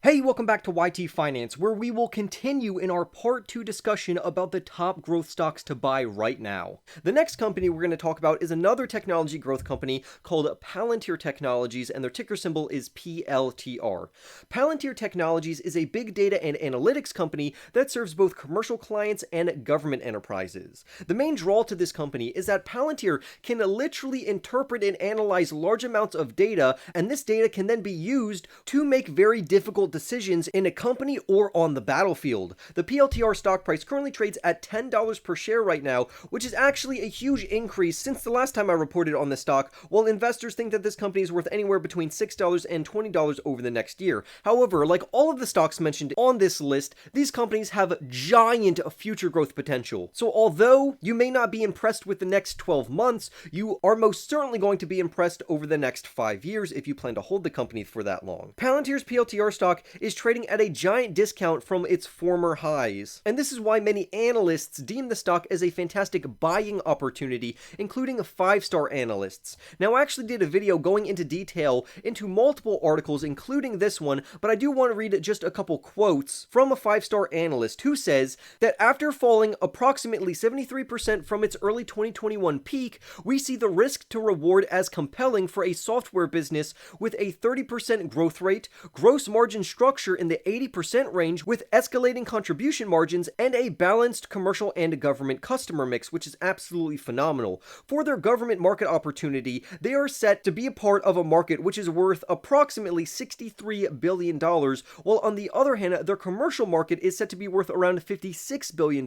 Hey, welcome back to YT Finance, where we will continue in our part 2 discussion about the top growth stocks to buy right now. The next company we're going to talk about is another technology growth company called Palantir Technologies, and their ticker symbol is PLTR. Palantir Technologies is a big data and analytics company that serves both commercial clients and government enterprises. The main draw to this company is that Palantir can literally interpret and analyze large amounts of data, and this data can then be used to make very difficult decisions in a company or on the battlefield. The PLTR stock price currently trades at $10 per share right now, which is actually a huge increase since the last time I reported on this stock, while investors think that this company is worth anywhere between $6 and $20 over the next year. However, like all of the stocks mentioned on this list, these companies have giant future growth potential. So although you may not be impressed with the next 12 months, you are most certainly going to be impressed over the next 5 years if you plan to hold the company for that long. Palantir's PLTR stock is trading at a giant discount from its former highs, and this is why many analysts deem the stock as a fantastic buying opportunity, including 5-star analysts. Now, I actually did a video going into detail into multiple articles, including this one, but I do want to read just a couple quotes from a 5-star analyst who says that after falling approximately 73% from its early 2021 peak, we see the risk to reward as compelling for a software business with a 30% growth rate, gross margin structure in the 80% range with escalating contribution margins, and a balanced commercial and government customer mix, which is absolutely phenomenal. For their government market opportunity, they are set to be a part of a market which is worth approximately $63 billion, while on the other hand, their commercial market is set to be worth around $56 billion.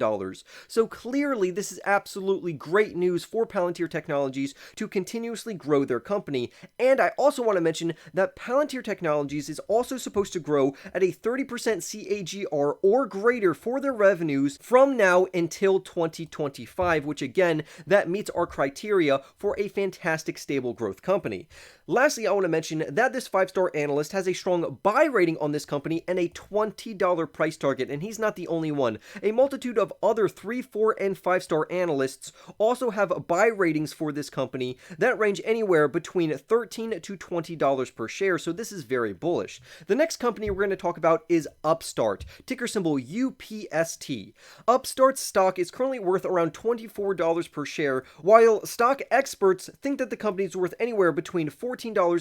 So clearly, this is absolutely great news for Palantir Technologies to continuously grow their company. And I also want to mention that Palantir Technologies is also supposed to grow at a 30% CAGR or greater for their revenues from now until 2025, which again, that meets our criteria for a fantastic stable growth company. Lastly, I want to mention that this 5-star analyst has a strong buy rating on this company and a $20 price target, and he's not the only one. A multitude of other 3, 4, and 5-star analysts also have buy ratings for this company that range anywhere between $13 to $20 per share, so this is very bullish. The next company we're going to talk about is Upstart, ticker symbol UPST. Upstart's stock is currently worth around $24 per share, while stock experts think that the company is worth anywhere between $14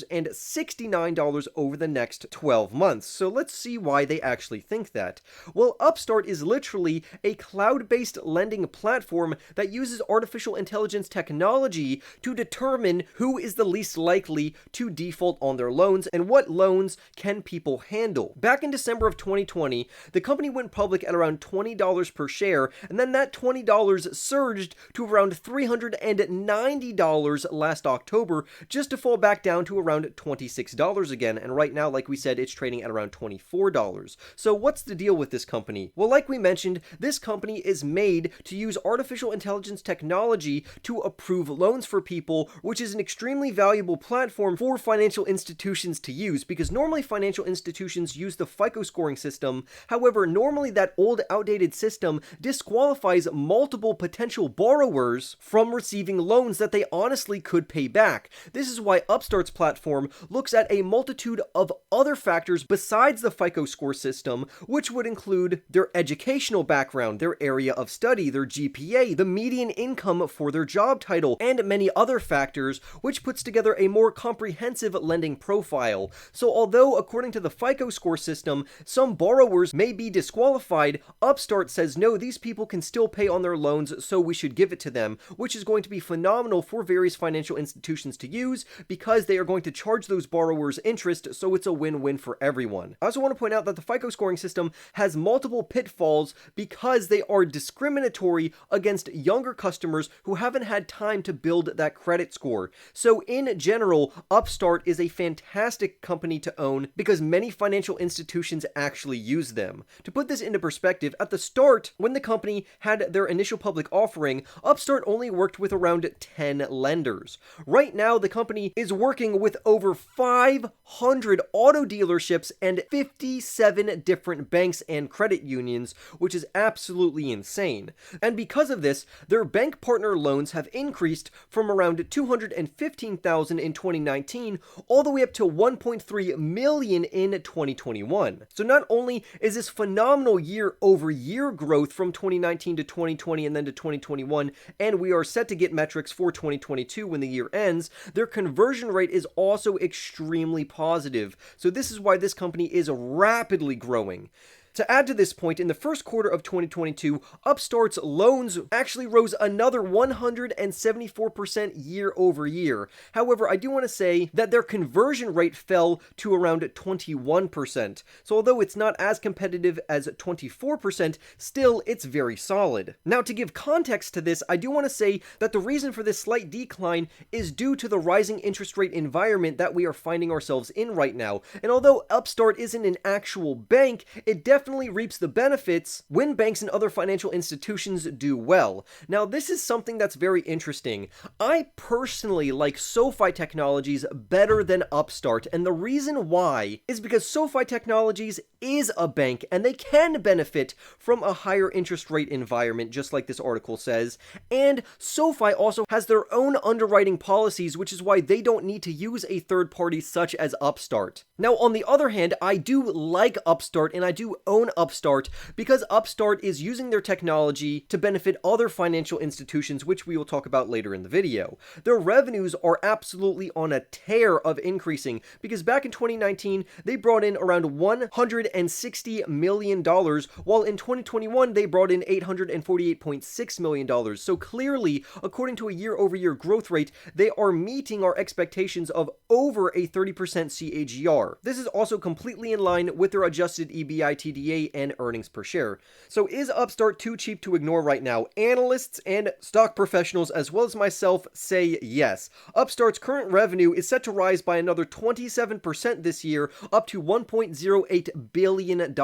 and $69 over the next 12 months. So let's see why they actually think that. Well, Upstart is literally a cloud-based lending platform that uses artificial intelligence technology to determine who is the least likely to default on their loans and what loans can people handle. Back in December of 2020, the company went public at around $20 per share, and then that $20 surged to around $390 last October, just to fall back down to around $26 again, and right now, like we said, it's trading at around $24. So what's the deal with this company? Well, like we mentioned, this company is made to use artificial intelligence technology to approve loans for people, which is an extremely valuable platform for financial institutions to use, because normally financial institutions use the FICO scoring system. However, normally that old outdated system disqualifies multiple potential borrowers from receiving loans that they honestly could pay back. This is why Upstart's platform looks at a multitude of other factors besides the FICO score system, which would include their educational background, their area of study, their GPA, the median income for their job title, and many other factors, which puts together a more comprehensive lending profile. So although according to the FICO score system, some borrowers may be disqualified, Upstart says no, these people can still pay on their loans, so we should give it to them, which is going to be phenomenal for various financial institutions to use because they are going to charge those borrowers interest, so it's a win-win for everyone. I also want to point out that the FICO scoring system has multiple pitfalls because they are discriminatory against younger customers who haven't had time to build that credit score. So in general, Upstart is a fantastic company to own because many financial institutions actually use them. To put this into perspective, at the start, when the company had their initial public offering, Upstart only worked with around 10 lenders. Right now, the company is working working with over 500 auto dealerships and 57 different banks and credit unions, which is absolutely insane. And because of this, their bank partner loans have increased from around 215,000 in 2019 all the way up to 1.3 million in 2021. So not only is this phenomenal year-over-year growth from 2019 to 2020 and then to 2021, and we are set to get metrics for 2022 when the year ends, their conversion rate is also extremely positive. So this is why this company is rapidly growing. To add to this point, in the first quarter of 2022, Upstart's loans actually rose another 174% year over year. However, I do want to say that their conversion rate fell to around 21%. So although it's not as competitive as 24%, still it's very solid. Now, to give context to this, I do want to say that the reason for this slight decline is due to the rising interest rate environment that we are finding ourselves in right now. And although Upstart isn't an actual bank, it definitely reaps the benefits when banks and other financial institutions do well. Now, this is something that's very interesting. I personally like SoFi Technologies better than Upstart, and the reason why is because SoFi Technologies is a bank, and they can benefit from a higher interest rate environment, just like this article says, and SoFi also has their own underwriting policies, which is why they don't need to use a third party such as Upstart. Now, on the other hand, I do like Upstart, and I do own Upstart because Upstart is using their technology to benefit other financial institutions, which we will talk about later in the video. Their revenues are absolutely on a tear of increasing because back in 2019, they brought in around $160 million, while in 2021, they brought in $848.6 million. So clearly, according to a year-over-year growth rate, they are meeting our expectations of over a 30% CAGR. This is also completely in line with their adjusted EBITDA and earnings per share. So is Upstart too cheap to ignore right now? Analysts and stock professionals as well as myself say yes. Upstart's current revenue is set to rise by another 27% this year, up to $1.08 billion,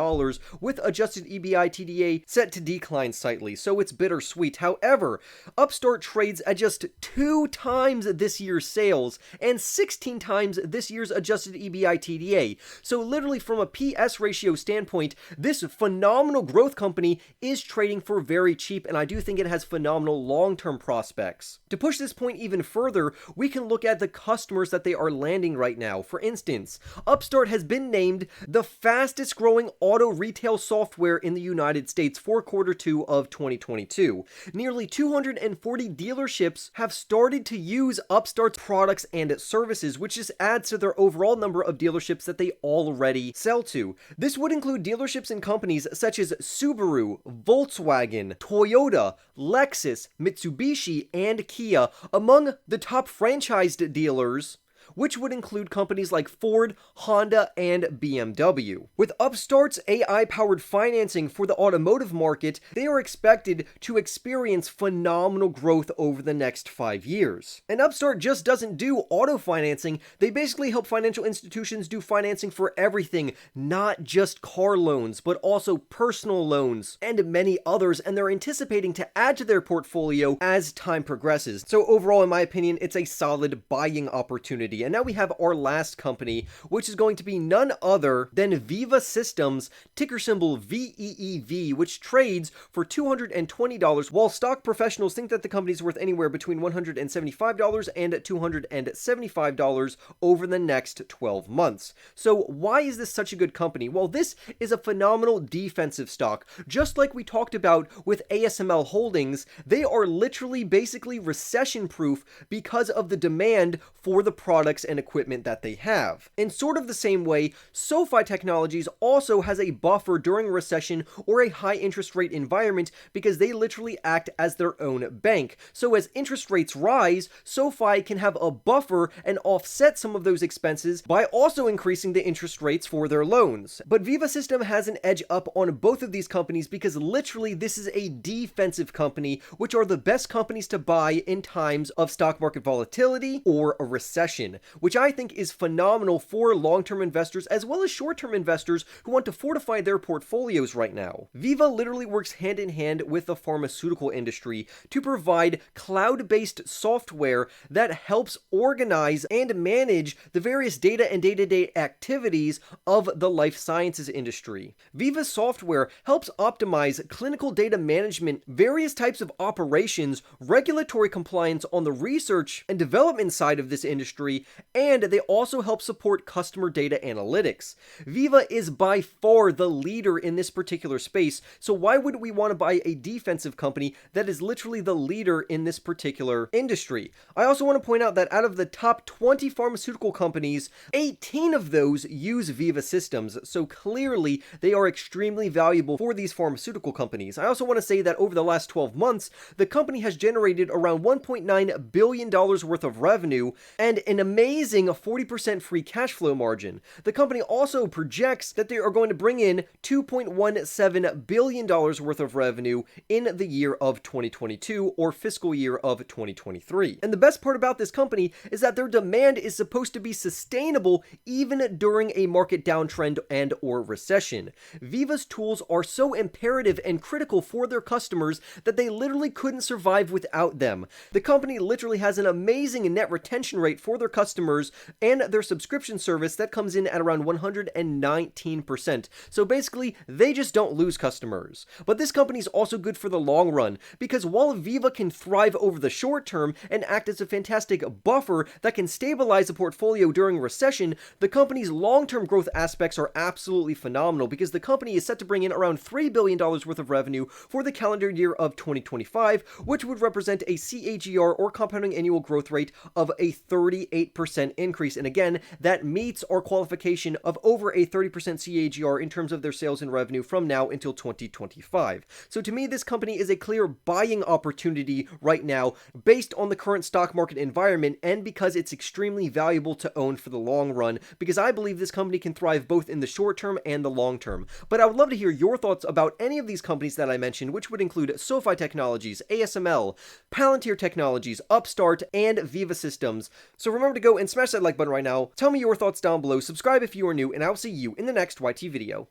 with adjusted EBITDA set to decline slightly, so it's bittersweet. However, Upstart trades at just 2 times this year's sales and 16 times this year's adjusted EBITDA. So literally from a PS ratio standpoint, this phenomenal growth company is trading for very cheap, and I do think it has phenomenal long-term prospects. To push this point even further, we can look at the customers that they are landing right now. For instance, Upstart has been named the fastest growing auto retail software in the United States for Q2 of 2022. Nearly 240 dealerships have started to use Upstart's products and services, which just adds to their overall number of dealerships that they already sell to. This would include dealerships in companies such as Subaru, Volkswagen, Toyota, Lexus, Mitsubishi, and Kia, among the top franchised dealers, which would include companies like Ford, Honda, and BMW. With Upstart's AI-powered financing for the automotive market, they are expected to experience phenomenal growth over the next 5 years. And Upstart just doesn't do auto financing, they basically help financial institutions do financing for everything, not just car loans, but also personal loans, and many others, and they're anticipating to add to their portfolio as time progresses. So overall, in my opinion, it's a solid buying opportunity. And now we have our last company, which is going to be none other than Veeva Systems, ticker symbol VEEV, which trades for $220, while stock professionals think that the company is worth anywhere between $175 and $275 over the next 12 months. So why is this such a good company? Well, this is a phenomenal defensive stock. Just like we talked about with ASML Holdings, they are literally basically recession-proof because of the demand for the products and equipment that they have. In sort of the same way, SoFi Technologies also has a buffer during a recession or a high interest rate environment because they literally act as their own bank. So as interest rates rise, SoFi can have a buffer and offset some of those expenses by also increasing the interest rates for their loans. But Veeva System has an edge up on both of these companies because literally this is a defensive company, which are the best companies to buy in times of stock market volatility or a recession. which I think is phenomenal for long-term investors as well as short-term investors who want to fortify their portfolios right now. Veeva literally works hand in hand with the pharmaceutical industry to provide cloud-based software that helps organize and manage the various data and day-to-day activities of the life sciences industry. Veeva's software helps optimize clinical data management, various types of operations, regulatory compliance on the research and development side of this industry, and they also help support customer data analytics. Veeva is by far the leader in this particular space, so why would we want to buy a defensive company that is literally the leader in this particular industry? I also want to point out that out of the top 20 pharmaceutical companies, 18 of those use Veeva systems, so clearly they are extremely valuable for these pharmaceutical companies. I also want to say that over the last 12 months, the company has generated around $1.9 billion worth of revenue and an amazing 40% free cash flow margin. The company also projects that they are going to bring in $2.17 billion worth of revenue in the year of 2022 or fiscal year of 2023. And the best part about this company is that their demand is supposed to be sustainable even during a market downtrend and or recession. Veeva's tools are so imperative and critical for their customers that they literally couldn't survive without them. The company literally has an amazing net retention rate for their customers and their subscription service that comes in at around 119%. So basically, they just don't lose customers. But this company is also good for the long run, because while Veeva can thrive over the short term and act as a fantastic buffer that can stabilize a portfolio during recession, the company's long-term growth aspects are absolutely phenomenal, because the company is set to bring in around $3 billion worth of revenue for the calendar year of 2025, which would represent a CAGR or compounding annual growth rate of a 38% increase. And again, that meets our qualification of over a 30% CAGR in terms of their sales and revenue from now until 2025. So to me, this company is a clear buying opportunity right now based on the current stock market environment, and because it's extremely valuable to own for the long run, because I believe this company can thrive both in the short term and the long term. But I would love to hear your thoughts about any of these companies that I mentioned, which would include SoFi Technologies, ASML, Palantir Technologies, Upstart, and Veeva Systems. So remember to go and smash that like button right now. Tell me your thoughts down below, subscribe if you are new, and I'll see you in the next YT video.